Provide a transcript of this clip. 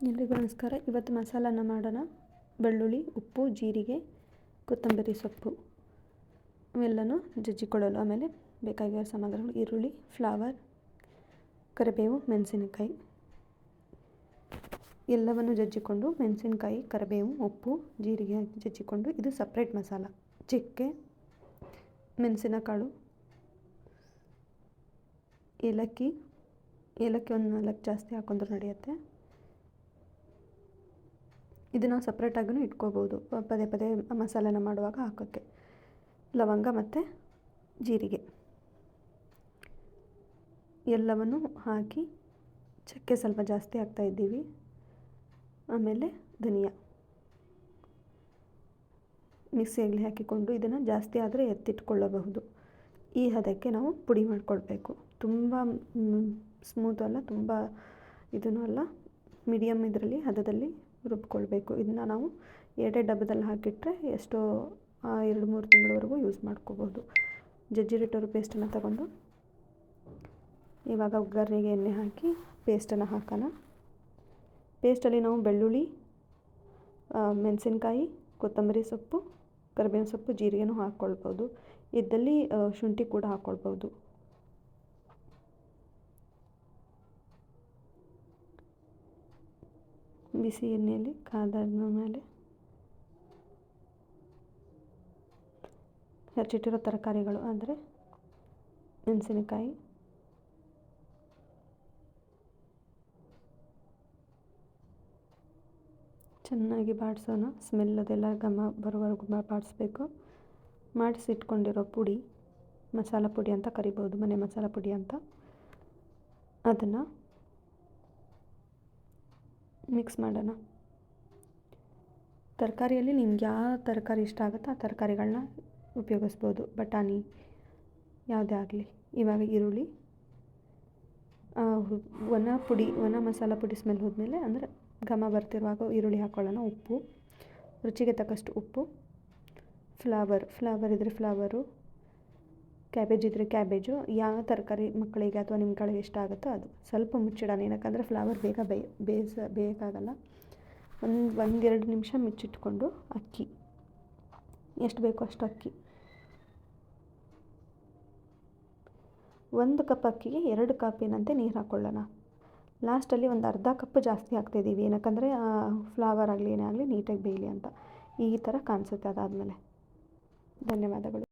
ಎಲ್ರಿಗೂ ನಮಸ್ಕಾರ. ಇವತ್ತು ಮಸಾಲನ ಮಾಡೋಣ. ಬೆಳ್ಳುಳ್ಳಿ, ಉಪ್ಪು, ಜೀರಿಗೆ, ಕೊತ್ತಂಬರಿ ಸೊಪ್ಪು ಇವೆಲ್ಲನೂ ಜಜ್ಜಿಕೊಳ್ಳಲು. ಆಮೇಲೆ ಬೇಕಾಗಿರೋ ಸಾಮಗ್ರಿಗಳು: ಈರುಳ್ಳಿ, ಫ್ಲವರ್, ಕರಿಬೇವು, ಮೆಣಸಿನಕಾಯಿ ಎಲ್ಲವನ್ನು ಜಜ್ಜಿಕೊಂಡು, ಮೆಣಸಿನಕಾಯಿ, ಕರಿಬೇವು, ಉಪ್ಪು, ಜೀರಿಗೆ ಹಾಕಿ ಜಜ್ಜಿಕೊಂಡು, ಇದು ಸಪ್ರೇಟ್ ಮಸಾಲ. ಚಕ್ಕೆ, ಮೆಣಸಿನಕಾಳು, ಏಲಕ್ಕಿ ಒಂದು 4 ಜಾಸ್ತಿ ಹಾಕೊಂಡ್ರು ನಡೆಯುತ್ತೆ. ಇದು ನಾವು ಸಪ್ರೇಟಾಗೂ ಇಟ್ಕೋಬೋದು, ಪದೇ ಪದೇ ಮಸಾಲೆನ ಮಾಡುವಾಗ ಹಾಕೋಕ್ಕೆ. ಲವಂಗ ಮತ್ತು ಜೀರಿಗೆ ಎಲ್ಲವನ್ನು ಹಾಕಿ, ಚಕ್ಕೆ ಸ್ವಲ್ಪ ಜಾಸ್ತಿ ಹಾಕ್ತಾಯಿದ್ದೀವಿ. ಆಮೇಲೆ ಧನಿಯಾ ಮಿಕ್ಸಿಯಲ್ಲಿ ಹಾಕಿಕೊಂಡು ಇದನ್ನು ಜಾಸ್ತಿ ಆದರೆ ಎತ್ತಿಟ್ಕೊಳ್ಳಬಹುದು. ಈ ಹದಕ್ಕೆ ನಾವು ಪುಡಿ ಮಾಡಿಕೊಳ್ಬೇಕು. ತುಂಬ ಸ್ಮೂತ್ ಅಲ್ಲ, ತುಂಬ ಇದೂ ಅಲ್ಲ, ಮೀಡಿಯಮ್ ಇದರಲ್ಲಿ ಹದದಲ್ಲಿ ರುಬ್ಕೊಳ್ಬೇಕು. ಇದನ್ನ ನಾವು ಎರಡೇ ಡಬ್ಬದಲ್ಲಿ ಹಾಕಿಟ್ರೆ ಎಷ್ಟೋ 2-3 ತಿಂಗಳವರೆಗೂ ಯೂಸ್ ಮಾಡ್ಕೋಬೋದು. ಜಜ್ಜಿರಿಟ್ಟರು ಪೇಸ್ಟನ್ನು ತಗೊಂಡು ಇವಾಗ ಒಗ್ಗರಣೆಗೆ ಎಣ್ಣೆ ಹಾಕಿ ಪೇಸ್ಟನ್ನು ಹಾಕೋಣ. ಪೇಸ್ಟಲ್ಲಿ ನಾವು ಬೆಳ್ಳುಳ್ಳಿ, ಮೆಣಸಿನಕಾಯಿ, ಕೊತ್ತಂಬರಿ ಸೊಪ್ಪು, ಕರಿಬೇವಿನ ಸೊಪ್ಪು, ಜೀರಿಗೆನೂ ಹಾಕ್ಕೊಳ್ಬೋದು. ಇದ್ದಲ್ಲಿ ಶುಂಠಿ ಕೂಡ ಹಾಕ್ಕೊಳ್ಬೋದು. ಬಿಸಿ ಎಣ್ಣೆಯಲ್ಲಿ ಕಾದಾದ ಮೇಲೆ ಹೆಚ್ಚಿಟ್ಟಿರೋ ತರಕಾರಿಗಳು ಅಂದರೆ ಮೆಣಸಿನಕಾಯಿ, ಚೆನ್ನಾಗಿ ಬಾಡಿಸೋಣ. ಸ್ಮೆಲ್ ಅದೆಲ್ಲ ಘಮ ಬರೋವರೆಗೂ ಬಾಡಿಸ್ಬೇಕು. ಮಾಡಿಸಿಟ್ಕೊಂಡಿರೋ ಪುಡಿ, ಮಸಾಲ ಪುಡಿ ಅಂತ ಕರಿಬೋದು, ಮನೆ ಮಸಾಲ ಪುಡಿ ಅಂತ, ಅದನ್ನು ಮಿಕ್ಸ್ ಮಾಡೋಣ. ತರಕಾರಿಯಲ್ಲಿ ನಿಮ್ಗೆ ಯಾವ ತರಕಾರಿ ಇಷ್ಟ ಆಗುತ್ತೋ ಆ ತರಕಾರಿಗಳನ್ನ ಉಪಯೋಗಿಸ್ಬೋದು. ಬಟಾಣಿ ಯಾವುದೇ ಆಗಲಿ. ಇವಾಗ ಈರುಳ್ಳಿ, ಒಣ ಮಸಾಲ ಪುಡಿ ಸ್ಮೆಲ್ ಹೋದ್ಮೇಲೆ, ಅಂದರೆ ಘಮ ಬರ್ತಿರುವಾಗ ಈರುಳ್ಳಿ ಹಾಕ್ಕೊಳ್ಳೋಣ. ಉಪ್ಪು, ರುಚಿಗೆ ತಕ್ಕಷ್ಟು ಉಪ್ಪು, ಫ್ಲವರ್ ಇದ್ದರೆ ಫ್ಲವರು, ಕ್ಯಾಬೇಜ್ ಇದ್ದರೆ ಕ್ಯಾಬೇಜು, ಯಾವ ತರಕಾರಿ ಮಕ್ಕಳಿಗೆ ಅಥವಾ ನಿಮ್ಗಳಿಗೆ ಇಷ್ಟ ಆಗುತ್ತೋ ಅದು. ಸ್ವಲ್ಪ ಮುಚ್ಚಿಡೋಣ, ಏನಕ್ಕಂದರೆ ಫ್ಲವರ್ ಬೇಗ ಬೇಯೋಕ್ಕಾಗಲ್ಲ. 1-2 ನಿಮಿಷ ಮುಚ್ಚಿಟ್ಕೊಂಡು ಅಕ್ಕಿ ಎಷ್ಟು ಬೇಕೋ ಅಷ್ಟು ಅಕ್ಕಿ, 1 ಕಪ್ ಅಕ್ಕಿಗೆ 2 ಕಪ್ಪಿನಂತೆ ನೀರು ಹಾಕ್ಕೊಳ್ಳೋಣ. ಲಾಸ್ಟಲ್ಲಿ ಒಂದು ಅರ್ಧ ಕಪ್ ಜಾಸ್ತಿ ಹಾಕ್ತಾಯಿದ್ದೀವಿ, ಏನಕ್ಕಂದರೆ ಫ್ಲವರ್ ಆಗಲಿ ಏನೇ ಆಗಲಿ ನೀಟಾಗಿ ಬೇಯಲಿ ಅಂತ. ಈ ಥರ ಕಾಣಿಸುತ್ತೆ ಅದಾದಮೇಲೆ. ಧನ್ಯವಾದಗಳು.